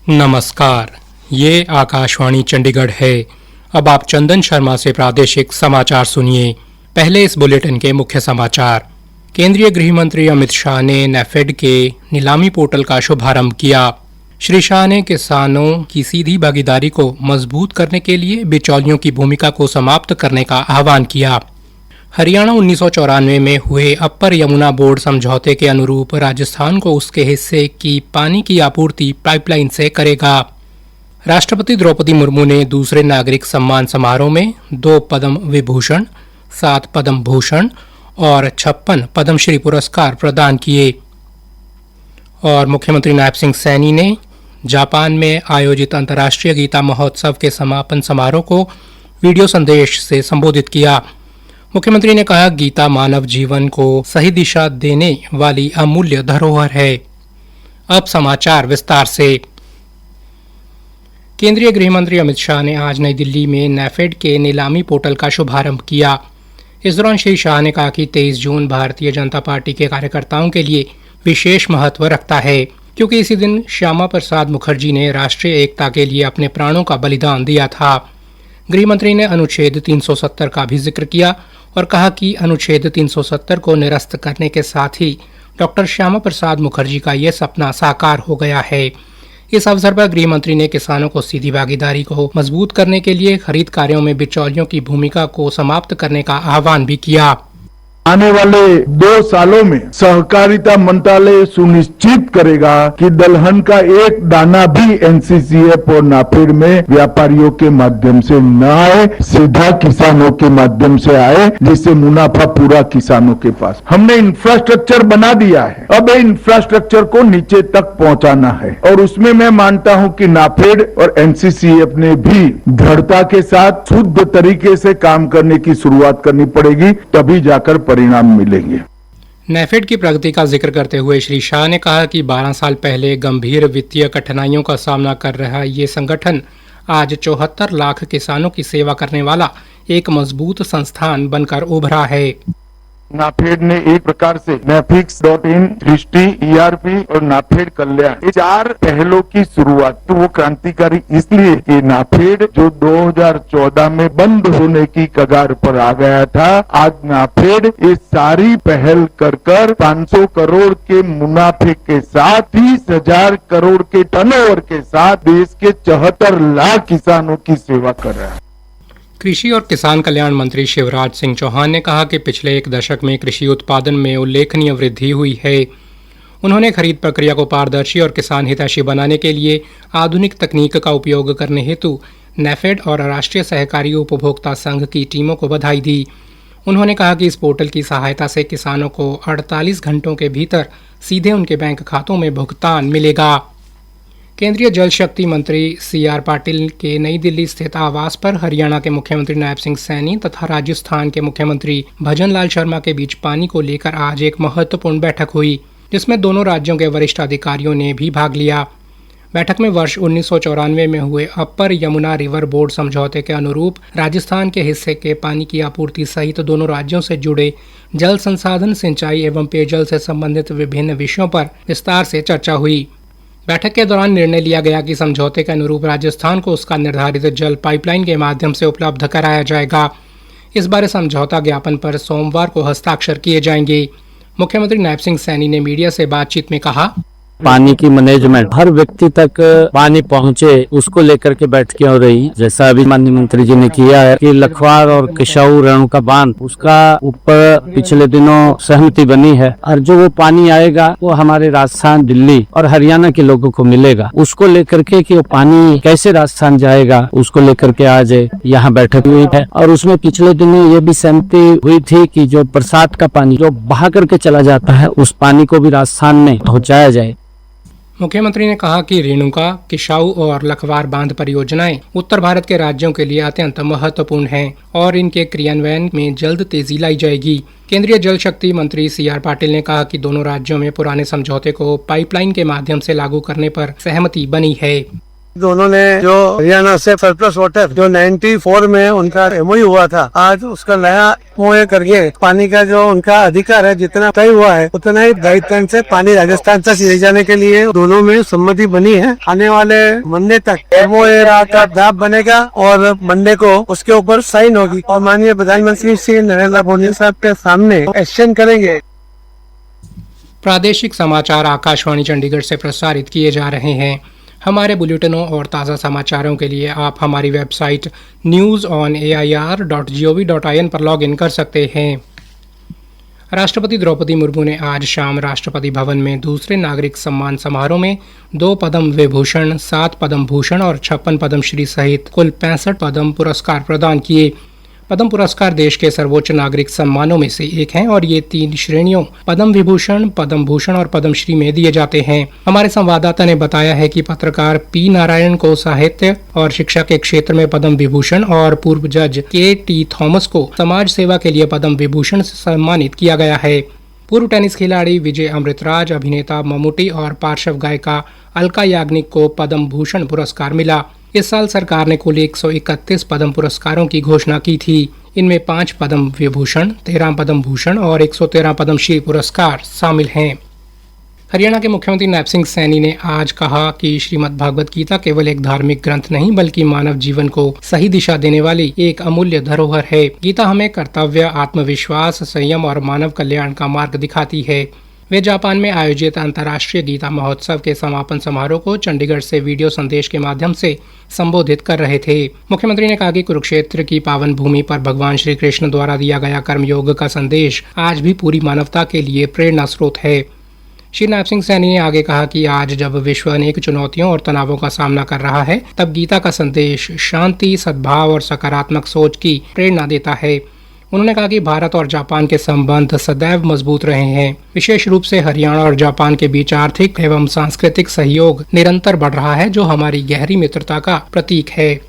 नमस्कार, ये आकाशवाणी चंडीगढ़ है। अब आप चंदन शर्मा से प्रादेशिक समाचार सुनिए। पहले इस बुलेटिन के मुख्य समाचार। केंद्रीय गृह मंत्री अमित शाह ने नेफेड के नीलामी पोर्टल का शुभारंभ किया। श्री शाह ने किसानों की सीधी भागीदारी को मजबूत करने के लिए बिचौलियों की भूमिका को समाप्त करने का आह्वान किया। हरियाणा 1994 में हुए अपर यमुना बोर्ड समझौते के अनुरूप राजस्थान को उसके हिस्से की पानी की आपूर्ति पाइपलाइन से करेगा। राष्ट्रपति द्रौपदी मुर्मू ने दूसरे नागरिक सम्मान समारोह में 2 पद्म विभूषण, 7 पद्म भूषण और 56 पद्मश्री पुरस्कार प्रदान किए। और मुख्यमंत्री नायब सिंह सैनी ने जापान में आयोजित अंतर्राष्ट्रीय गीता महोत्सव के समापन समारोह को वीडियो संदेश से संबोधित किया। मुख्यमंत्री ने कहा, गीता मानव जीवन को सही दिशा देने वाली अमूल्य धरोहर है। अब समाचार विस्तार से। केंद्रीय गृह मंत्री अमित शाह ने आज नई दिल्ली में नेफेड के नीलामी पोर्टल का शुभारंभ किया। इस दौरान श्री शाह ने कहा कि 23 जून भारतीय जनता पार्टी के कार्यकर्ताओं के लिए विशेष महत्व रखता है, क्योंकि इसी दिन श्यामा प्रसाद मुखर्जी ने राष्ट्रीय एकता के लिए अपने प्राणों का बलिदान दिया था। गृह मंत्री ने अनुच्छेद 370 का भी जिक्र किया और कहा कि अनुच्छेद 370 को निरस्त करने के साथ ही डॉक्टर श्यामा प्रसाद मुखर्जी का ये सपना साकार हो गया है। इस अवसर पर गृह मंत्री ने किसानों को सीधी भागीदारी को मजबूत करने के लिए खरीद कार्यों में बिचौलियों की भूमिका को समाप्त करने का आह्वान भी किया। आने वाले 2 सालों में सहकारिता मंत्रालय सुनिश्चित करेगा कि दलहन का एक दाना भी एनसीसीएफ और नाफेड में व्यापारियों के माध्यम से न आए, सीधा किसानों के माध्यम से आए, जिससे मुनाफा पूरा किसानों के पास। हमने इंफ्रास्ट्रक्चर बना दिया है, अब इंफ्रास्ट्रक्चर को नीचे तक पहुंचाना है और उसमें मैं मानता हूं कि नाफेड और एनसीसीएफ ने भी दृढ़ता के साथ शुद्ध तरीके से काम करने की शुरुआत करनी पड़ेगी, तभी जाकर परिणाम मिलेंगे। नेफेड की प्रगति का जिक्र करते हुए श्री शाह ने कहा कि 12 साल पहले गंभीर वित्तीय कठिनाइयों का सामना कर रहा ये संगठन आज 74 लाख किसानों की सेवा करने वाला एक मजबूत संस्थान बनकर उभरा है। नाफेड ने एक प्रकार से नेफिक्स.इन, दृष्टि, ईआरपी और नाफेड कल्याण, ये 4 पहलों की शुरुआत। तो वो क्रांतिकारी इसलिए कि नाफेड जो 2014 में बंद होने की कगार पर आ गया था, आज नाफेड ये सारी पहल कर 500 करोड़ के मुनाफे के साथ 30,000 करोड़ के टर्नओवर के साथ देश के 74 लाख किसानों की सेवा कर रहा है। कृषि और किसान कल्याण मंत्री शिवराज सिंह चौहान ने कहा कि पिछले 1 दशक में कृषि उत्पादन में उल्लेखनीय वृद्धि हुई है। उन्होंने खरीद प्रक्रिया को पारदर्शी और किसान हितैषी बनाने के लिए आधुनिक तकनीक का उपयोग करने हेतु नेफेड और राष्ट्रीय सहकारी उपभोक्ता संघ की टीमों को बधाई दी। उन्होंने कहा कि इस पोर्टल की सहायता से किसानों को 48 घंटों के भीतर सीधे उनके बैंक खातों में भुगतान मिलेगा। केंद्रीय जल शक्ति मंत्री CR पाटिल के नई दिल्ली स्थित आवास पर हरियाणा के मुख्यमंत्री नायब सिंह सैनी तथा राजस्थान के मुख्यमंत्री भजन लाल शर्मा के बीच पानी को लेकर आज एक महत्वपूर्ण बैठक हुई, जिसमें दोनों राज्यों के वरिष्ठ अधिकारियों ने भी भाग लिया। बैठक में वर्ष 1994 में हुए अपर यमुना रिवर बोर्ड समझौते के अनुरूप राजस्थान के हिस्से के पानी की आपूर्ति सहित दोनों राज्यों से जुड़े जल संसाधन, सिंचाई एवं पेयजल से संबंधित विभिन्न विषयों पर विस्तार से चर्चा हुई। बैठक के दौरान निर्णय लिया गया कि समझौते के अनुरूप राजस्थान को उसका निर्धारित जल पाइपलाइन के माध्यम से उपलब्ध कराया जाएगा। इस बारे समझौता ज्ञापन पर सोमवार को हस्ताक्षर किए जाएंगे। मुख्यमंत्री नायब सिंह सैनी ने मीडिया से बातचीत में कहा, पानी की मैनेजमेंट हर व्यक्ति तक पानी पहुंचे, उसको लेकर के बैठकें हो रही। जैसा अभी माननीय मंत्री जी ने किया है कि लखवार और किशाऊ रेणुका बांध, उसका ऊपर पिछले दिनों सहमति बनी है और जो वो पानी आएगा वो हमारे राजस्थान, दिल्ली और हरियाणा के लोगों को मिलेगा। उसको लेकर के कि वो पानी कैसे राजस्थान जाएगा, उसको लेकर के आज यहाँ बैठक हुई है और उसमें पिछले दिनों ये भी सहमति हुई थी कि जो बरसात का पानी जो बहा करके चला जाता है, उस पानी को भी राजस्थान में पहुँचाया जाए। मुख्यमंत्री ने कहा कि रेणुका, किशाऊ और लखवार बांध परियोजनाएं उत्तर भारत के राज्यों के लिए अत्यंत महत्वपूर्ण हैं और इनके क्रियान्वयन में जल्द तेजी लाई जाएगी। केंद्रीय जल शक्ति मंत्री CR पाटिल ने कहा कि दोनों राज्यों में पुराने समझौते को पाइपलाइन के माध्यम से लागू करने पर सहमति बनी है। दोनों ने जो हरियाणा से सरप्लस वाटर जो 94 में उनका एमओयू हुआ था, आज उसका नया एमओयू करके पानी का जो उनका अधिकार है जितना तय हुआ है उतना ही दायित्व से पानी राजस्थान तक ले जाने के लिए दोनों में सम्मति बनी है। आने वाले मंडे तक एमओयू का ड्राफ्ट बनेगा और मंडे को उसके ऊपर साइन होगी और माननीय प्रधानमंत्री श्री नरेंद्र मोदी साहब के सामने एक्शन करेंगे। प्रादेशिक समाचार आकाशवाणी चंडीगढ़ से प्रसारित किए जा रहे हैं। हमारे बुलेटिनों और ताज़ा समाचारों के लिए आप हमारी वेबसाइट newsonair.gov.in पर लॉग इन कर सकते हैं। राष्ट्रपति द्रौपदी मुर्मू ने आज शाम राष्ट्रपति भवन में दूसरे नागरिक सम्मान समारोह में 2 पद्म विभूषण, 7 पद्म भूषण और 56 पद्मश्री सहित कुल 65 पद्म पुरस्कार प्रदान किए। पद्म पुरस्कार देश के सर्वोच्च नागरिक सम्मानों में से एक हैं और ये 3 श्रेणियों पद्म विभूषण, पद्म भूषण और पद्मश्री में दिए जाते हैं। हमारे संवाददाता ने बताया है कि पत्रकार पी नारायण को साहित्य और शिक्षा के क्षेत्र में पद्म विभूषण और पूर्व जज के.टी. थॉमस को समाज सेवा के लिए पद्म विभूषण से सम्मानित किया गया है। पूर्व टेनिस खिलाड़ी विजय अमृतराज, अभिनेता मम्मूटी और पार्श्व गायिका अलका याग्निक को पद्म भूषण पुरस्कार मिला। इस साल सरकार ने कुल 131 पद्म पुरस्कारों की घोषणा की थी। इनमें 5 पद्म विभूषण, 13 पद्म भूषण और 113 पद्मश्री पुरस्कार शामिल हैं। हरियाणा के मुख्यमंत्री नैप सिंह सैनी ने आज कहा कि श्रीमद् भागवत गीता केवल एक धार्मिक ग्रंथ नहीं बल्कि मानव जीवन को सही दिशा देने वाली एक अमूल्य धरोहर है। गीता हमें कर्तव्य, आत्मविश्वास, संयम और मानव कल्याण का मार्ग दिखाती है। वे जापान में आयोजित अंतर्राष्ट्रीय गीता महोत्सव के समापन समारोह को चंडीगढ़ से वीडियो संदेश के माध्यम से संबोधित कर रहे थे। मुख्यमंत्री ने कहा कि कुरुक्षेत्र की पावन भूमि पर भगवान श्री कृष्ण द्वारा दिया गया कर्मयोग का संदेश आज भी पूरी मानवता के लिए प्रेरणा स्रोत है। श्री नैप सिंह सैनी ने आगे कहा कि आज जब विश्व अनेक चुनौतियों और तनावों का सामना कर रहा है, तब गीता का संदेश शांति, सद्भाव और सकारात्मक सोच की प्रेरणा देता है। उन्होंने कहा कि भारत और जापान के संबंध सदैव मजबूत रहे हैं। विशेष रूप से हरियाणा और जापान के बीच आर्थिक एवं सांस्कृतिक सहयोग निरंतर बढ़ रहा है, जो हमारी गहरी मित्रता का प्रतीक है।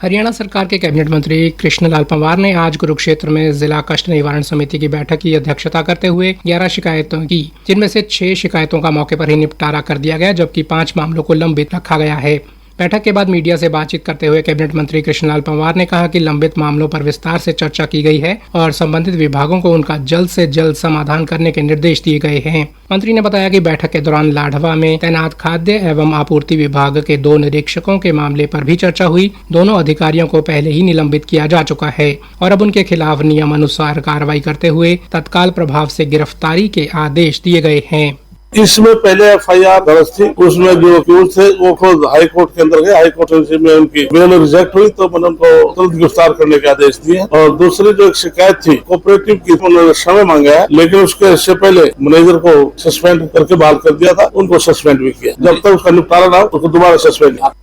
हरियाणा सरकार के कैबिनेट मंत्री कृष्णलाल पंवार ने आज कुरुक्षेत्र में जिला कष्ट निवारण समिति की बैठक की अध्यक्षता करते हुए 11 शिकायतों की, जिनमें से 6 शिकायतों का मौके पर ही निपटारा कर दिया गया, जबकि 5 मामलों को लंबित रखा गया है। बैठक के बाद मीडिया से बातचीत करते हुए कैबिनेट मंत्री कृष्णलाल पंवार ने कहा कि लंबित मामलों पर विस्तार से चर्चा की गई है और संबंधित विभागों को उनका जल्द से जल्द समाधान करने के निर्देश दिए गए हैं। मंत्री ने बताया कि बैठक के दौरान लाडवा में तैनात खाद्य एवं आपूर्ति विभाग के 2 निरीक्षकों के मामले पर भी चर्चा हुई। दोनों अधिकारियों को पहले ही निलंबित किया जा चुका है और अब उनके खिलाफ नियमानुसार कार्रवाई करते हुए तत्काल प्रभाव से गिरफ्तारी के आदेश दिए गए हैं। इसमें पहले एफआईआर दर्ज थी, उसमें जो अक्यूज थे वो खुद हाई कोर्ट के अंदर गए। हाई कोर्ट में उनकी बेल रिजेक्ट हुई तो मैंने उनको तुरंत गिरफ्तार करने के आदेश दिए। और दूसरी जो एक शिकायत थी कोऑपरेटिव की, उन्होंने समय मांगा है, लेकिन उससे पहले मैनेजर को सस्पेंड करके बहाल कर दिया था, उनको सस्पेंड भी किया। जब तक उसका निपटारा ना हो उसको दोबारा सस्पेंड किया।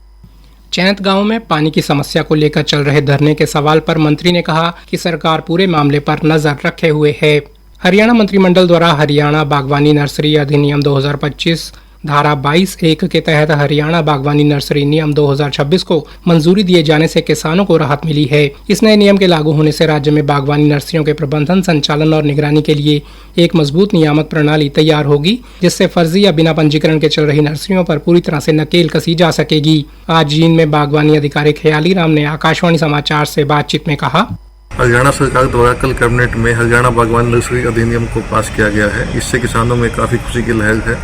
चैंत गांव में पानी की समस्या को लेकर चल रहे धरने के सवाल पर मंत्री ने कहा कि सरकार पूरे मामले पर नजर रखे हुए है। हरियाणा मंत्रिमंडल द्वारा हरियाणा बागवानी नर्सरी अधिनियम 2025 धारा 22(1) के तहत हरियाणा बागवानी नर्सरी नियम 2026 को मंजूरी दिए जाने से किसानों को राहत मिली है। इस नए नियम के लागू होने से राज्य में बागवानी नर्सरियों के प्रबंधन, संचालन और निगरानी के लिए एक मजबूत नियामक प्रणाली तैयार होगी, जिससे फर्जी या बिना पंजीकरण के चल रही नर्सरियों पर पूरी तरह से नकेल कसी जा सकेगी। आज जींद में बागवानी अधिकारी ख्याली राम ने आकाशवाणी समाचार से बातचीत में कहा, हरियाणा सरकार द्वारा कल कैबिनेट में हरियाणा बागवानी नर्सरी अधिनियम को पास किया गया है। इससे किसानों में काफ़ी खुशी की लहर है।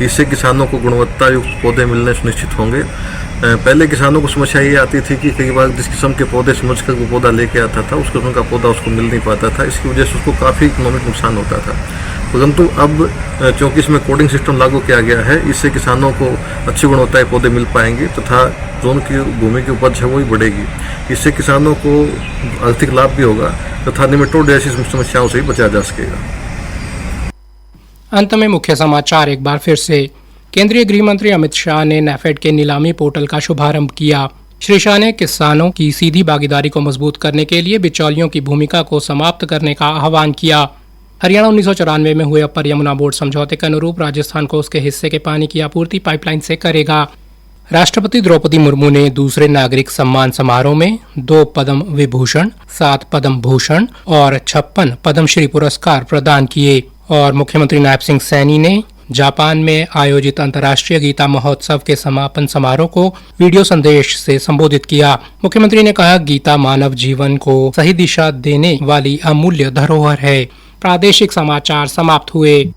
इससे किसानों को गुणवत्ता युक्त पौधे मिलने सुनिश्चित होंगे। पहले किसानों को समस्या ये आती थी कि कई बार जिस किस्म के पौधे समझकर वो पौधा लेके आता था, उस किस्म का पौधा उसको मिल नहीं पाता था। इसकी वजह से उसको काफ़ी इकोनॉमिक नुकसान होता था। परंतु अब चूँकि इसमें कोडिंग सिस्टम लागू किया गया है, इससे किसानों को अच्छी गुणवत्ता के पौधे मिल पाएंगे तथा जो उनकी भूमि की उपज है वो भी बढ़ेगी। इससे किसानों को आर्थिक लाभ भी होगा तथा निमेटोड जैसी समस्याओं से भी बचा जा सकेगा। अंत में मुख्य समाचार एक बार फिर से। केंद्रीय गृह मंत्री अमित शाह ने नेफेड के नीलामी पोर्टल का शुभारंभ किया। श्री शाह ने किसानों की सीधी भागीदारी को मजबूत करने के लिए बिचौलियों की भूमिका को समाप्त करने का आह्वान किया। हरियाणा 1994 में हुए अपर यमुना बोर्ड समझौते के अनुरूप राजस्थान को उसके हिस्से के पानी की आपूर्ति पाइपलाइन से करेगा। राष्ट्रपति द्रौपदी मुर्मू ने दूसरे नागरिक सम्मान समारोह में 2 पद्म विभूषण, 7 पद्म भूषण और 56 पद्मश्री पुरस्कार प्रदान किए। और मुख्यमंत्री नैप सिंह सैनी ने जापान में आयोजित अंतर्राष्ट्रीय गीता महोत्सव के समापन समारोह को वीडियो संदेश से संबोधित किया। मुख्यमंत्री ने कहा, गीता मानव जीवन को सही दिशा देने वाली अमूल्य धरोहर है। प्रादेशिक समाचार समाप्त हुए।